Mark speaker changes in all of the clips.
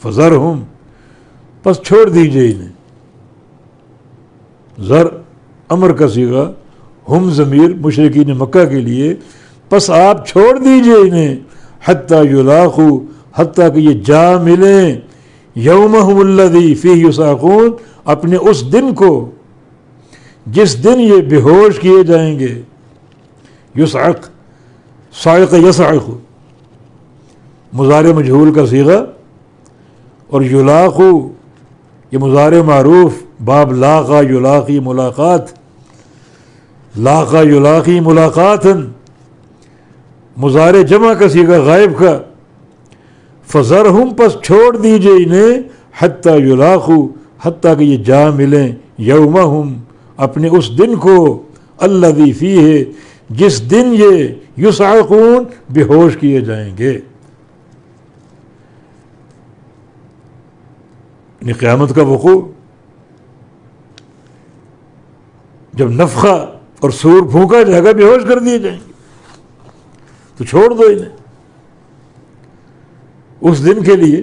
Speaker 1: فذرہم، پس چھوڑ دیجئے انہیں. ذر امر کا صیغہ، ہم ضمیر مشرکین مکہ کے لیے، پس آپ چھوڑ دیجئے انہیں، حتیٰ یلاقوا، حتیٰ کہ یہ جا ملیں، یومہم الذی فیہ یصعقون، اپنے اس دن کو جس دن یہ بے ہوش کیے جائیں گے. یصعق، صاعق یصعق، مضارع مجہول کا صیغہ، اور یلاقوا یہ مضارع معروف، باب لاقا یلاقی ملاقات، لاقا یلاقی ملاقاتً، مضارع جمع کا صیغہ غائب کا. فذرہم، پس چھوڑ دیجئے انہیں، حتیٰ یلاقوا، حتیٰ کہ یہ جا ملیں، یومہم، اپنے اس دن کو، الذی فیہ، جس دن یہ یصعقون، بے ہوش کیے جائیں گے. یعنی قیامت کا وقوع، جب نفخہ اور سور پھونکا جائے گا، بے ہوش کر دیے جائیں گے. تو چھوڑ دو انہیں اس دن کے لیے.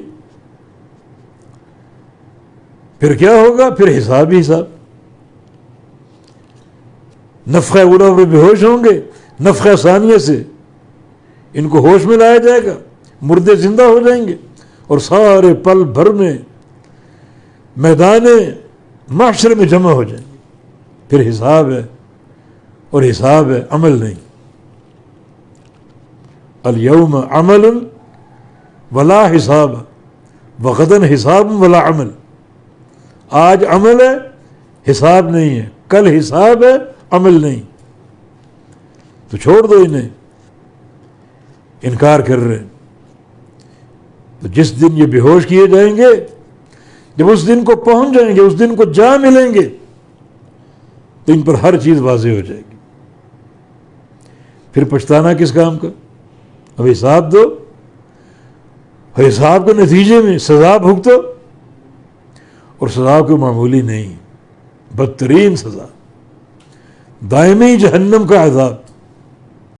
Speaker 1: پھر کیا ہوگا؟ پھر حساب ہی حساب. نفخہ اولیٰ پر بے ہوش ہوں گے، نفخہ ثانیہ سے ان کو ہوش میں لایا جائے گا، مردے زندہ ہو جائیں گے، اور سارے پل بھر میں میدان محشر میں جمع ہو جائیں گے. پھر حساب ہے، اور حساب ہے عمل نہیں. الیوم عمل ولا حساب وغدن حساب ولا عمل. آج عمل ہے، حساب نہیں ہے. کل حساب ہے، عمل نہیں. تو چھوڑ دو انہیں، انکار کر رہے ہیں. تو جس دن یہ بے ہوش کیے جائیں گے، جب اس دن کو پہنچ جائیں گے، اس دن کو جا ملیں گے، تو ان پر ہر چیز واضح ہو جائے گی. پھر پچھتانا کس کام کا؟ اب حساب دو، اور حساب کے نتیجے میں سزا بھگتو، اور سزا کوئی معمولی نہیں، بدترین سزا، دائمی جہنم کا عذاب.